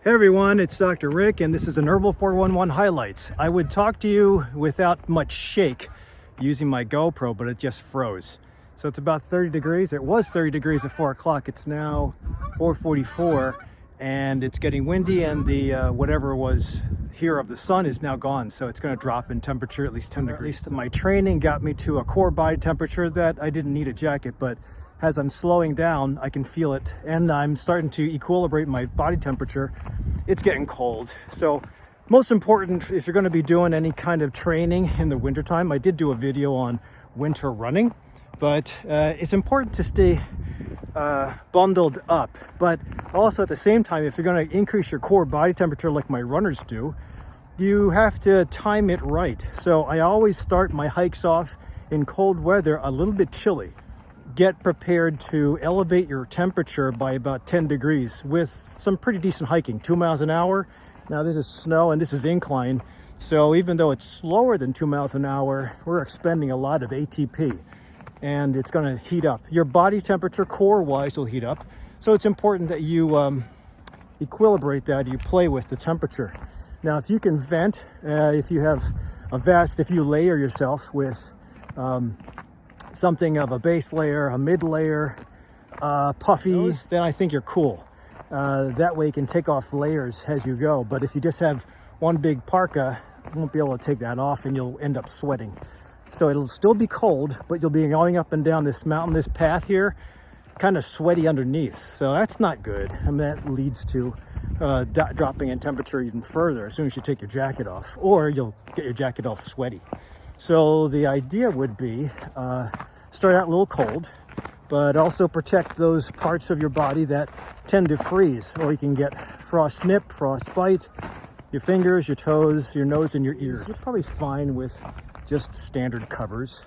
Hey everyone, it's Dr. Rick and this is an Herbal 411 Highlights. I would talk to you without much shake using my GoPro, but it just froze. So it's about 30 degrees. It was 30 degrees at 4 o'clock. It's now 4:44 and it's getting windy, and the whatever was here of the sun is now gone. So it's going to drop in temperature at least 10 degrees. At least my training got me to a core body temperature that I didn't need a jacket, but as I'm slowing down, I can feel it, and I'm starting to equilibrate my body temperature. It's getting cold. So most important, if you're going to be doing any kind of training in the wintertime, I did do a video on winter running, but it's important to stay bundled up. But also at the same time, if you're going to increase your core body temperature like my runners do, you have to time it right. So I always start my hikes off in cold weather a little bit chilly. Get prepared to elevate your temperature by about 10 degrees with some pretty decent hiking, 2 miles an hour. Now this is snow and this is incline, so even though it's slower than 2 miles an hour, we're expending a lot of ATP and it's going to heat up. Your body temperature core wise will heat up, so it's important that you equilibrate that, you play with the temperature. Now if you can vent, if you have a vest, if you layer yourself with something of a base layer, a mid layer, puffy, then I think you're cool. That way you can take off layers as you go. But if you just have one big parka, you won't be able to take that off and you'll end up sweating. So it'll still be cold, but you'll be going up and down this mountain, this path here, kind of sweaty underneath. So that's not good. And that leads to dropping in temperature even further as soon as you take your jacket off, or you'll get your jacket all sweaty. So the idea would be start out a little cold, but also protect those parts of your body that tend to freeze, or you can get frost nip, frost bite, your fingers, your toes, your nose, and your ears. You're probably fine with just standard covers.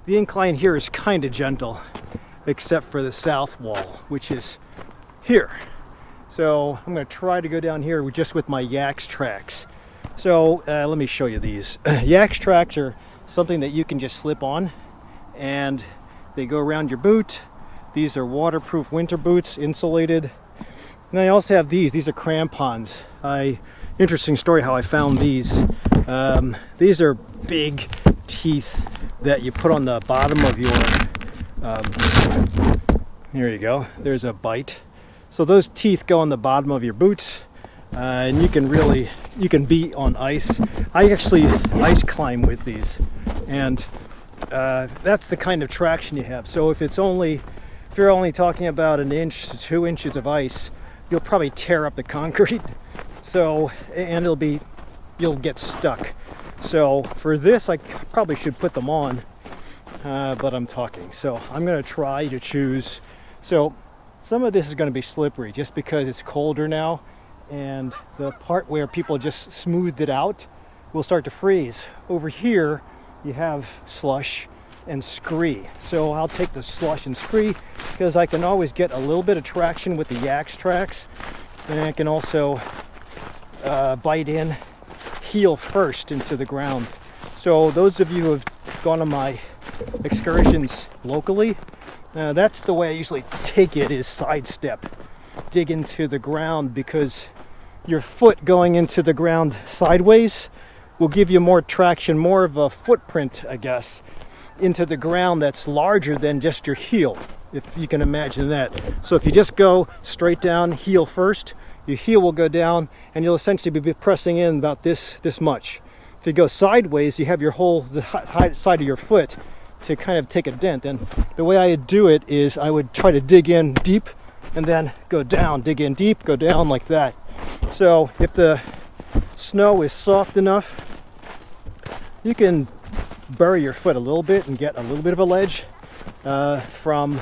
The incline here is kind of gentle, except for the south wall, which is here. So I'm going to try to go down here with my Yaks tracks. So let me show you these. Yaks tracks are something that you can just slip on and they go around your boot. These are waterproof winter boots, insulated. And I also have these are crampons. Interesting story how I found these. These are big teeth that you put on the bottom of your, here you go, there's a bite. So those teeth go on the bottom of your boots, and you can be on ice. I actually ice climb with these, and that's the kind of traction you have. So if you're only talking about 1 inch to 2 inches of ice, you'll probably tear up the concrete. So, and you'll get stuck. So for this, I probably should put them on, but I'm talking. So I'm going to try to choose. So some of this is going to be slippery just because it's colder now, and the part where people just smoothed it out will start to freeze. Over here you have slush and scree, so I'll take the slush and scree because I can always get a little bit of traction with the Yaks tracks, and I can also bite in heel first into the ground. So those of you who have gone on my excursions locally, that's the way I usually take it, is sidestep, dig into the ground, because your foot going into the ground sideways will give you more traction, more of a footprint, I guess, into the ground that's larger than just your heel, if you can imagine that. So if you just go straight down, heel first, your heel will go down and you'll essentially be pressing in about this much. If you go sideways, you have the side of your foot to kind of take a dent. And the way I would do it is I would try to dig in deep and then go down, dig in deep, go down like that. So if the snow is soft enough, you can bury your foot a little bit and get a little bit of a ledge. From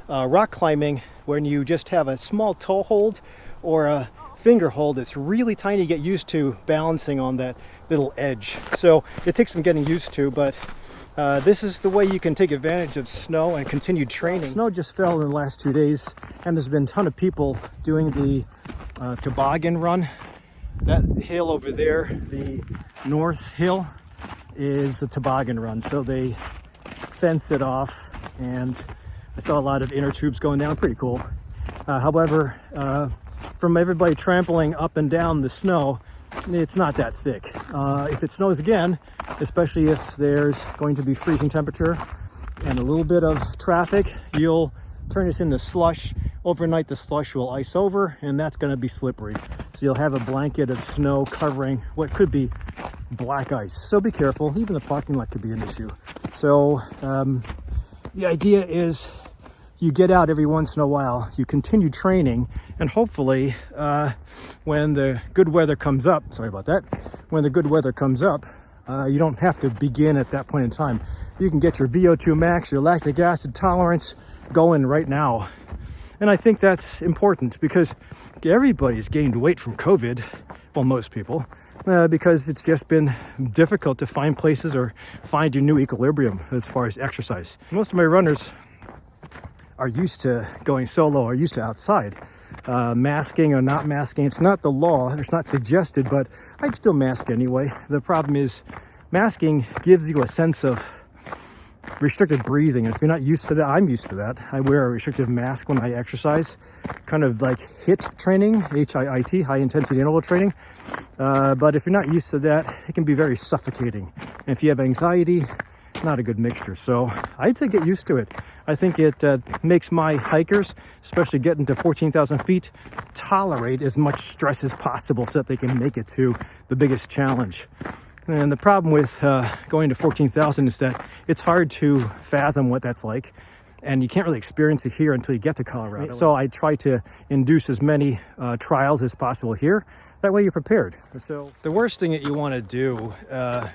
rock climbing, when you just have a small toe hold or a finger hold, it's really tiny to get used to balancing on that little edge. So it takes some getting used to, but this is the way you can take advantage of snow and continued training. Snow just fell in the last 2 days, and there's been a ton of people doing the toboggan run. That hill over there, the north hill, is the toboggan run. So they fence it off and I saw a lot of inner tubes going down, pretty cool. However, from everybody trampling up and down the snow, it's not that thick. If it snows again, especially if there's going to be freezing temperature and a little bit of traffic, you'll turn this into slush. Overnight, the slush will ice over, and that's going to be slippery. So you'll have a blanket of snow covering what could be black ice. So be careful. Even the parking lot could be an issue. So the idea is you get out every once in a while, you continue training, and hopefully when the good weather comes up, when the good weather comes up, you don't have to begin at that point in time. You can get your VO2 max, your lactic acid tolerance going right now. And I think that's important because everybody's gained weight from COVID, well, most people, because it's just been difficult to find places or find your new equilibrium as far as exercise. Most of my runners are used to going solo, are used to outside. Masking or not masking, it's not the law, it's not suggested, but I'd still mask anyway. The problem is masking gives you a sense of restricted breathing, and if you're not used to that, I'm used to that. I wear a restrictive mask when I exercise, kind of like HIIT training, HIIT, high intensity interval training. But if you're not used to that, it can be very suffocating. And if you have anxiety, not a good mixture. So I'd say get used to it. I think it makes my hikers, especially getting to 14,000 feet, tolerate as much stress as possible so that they can make it to the biggest challenge. And the problem with going to 14,000 is that it's hard to fathom what that's like, and you can't really experience it here until you get to Colorado. So I try to induce as many trials as possible here. That way you're prepared. So the worst thing that you want to do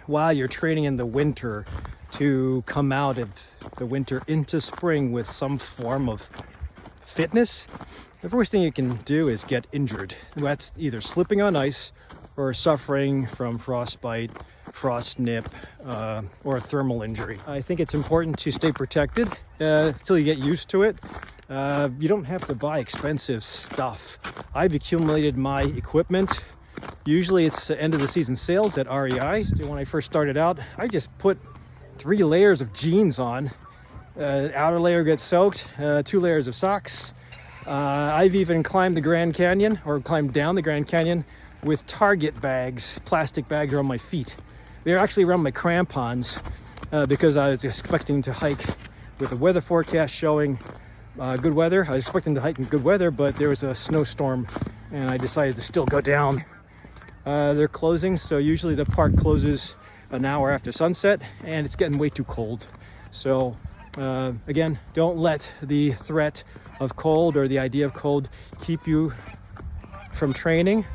while you're training in the winter to come out of the winter into spring with some form of fitness, the worst thing you can do is get injured. That's either slipping on ice or suffering from frostbite, frost nip, or a thermal injury. I think it's important to stay protected until you get used to it. You don't have to buy expensive stuff. I've accumulated my equipment. Usually it's the end of the season sales at REI. When I first started out, I just put 3 layers of jeans on. Outer layer gets soaked, 2 layers of socks. I've even climbed the Grand Canyon, or climbed down the Grand Canyon, with Target bags, plastic bags around my feet. They're actually around my crampons because I was expecting to hike with the weather forecast showing good weather. I was expecting to hike in good weather, but there was a snowstorm and I decided to still go down. They're closing, so usually the park closes an hour after sunset and it's getting way too cold. So again, don't let the threat of cold or the idea of cold keep you from training.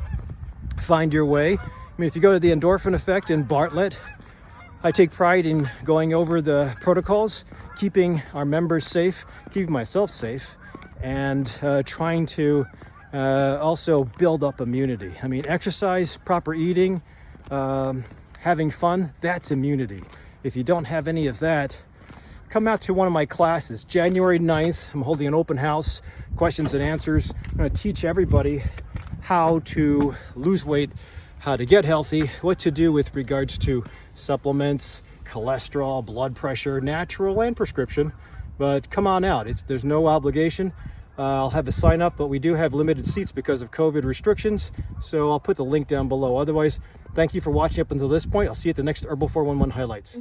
Find your way. I mean, if you go to the endorphin effect in Bartlett, I take pride in going over the protocols, keeping our members safe, keeping myself safe, and trying to also build up immunity. I mean, exercise, proper eating, having fun, that's immunity. If you don't have any of that, come out to one of my classes. January 9th, I'm holding an open house, questions and answers. I'm going to teach everybody how to lose weight, how to get healthy, what to do with regards to supplements, cholesterol, blood pressure, natural and prescription. But come on out. There's no obligation. I'll have a sign up, but we do have limited seats because of COVID restrictions. So I'll put the link down below. Otherwise, thank you for watching up until this point. I'll see you at the next Herbal 411 highlights.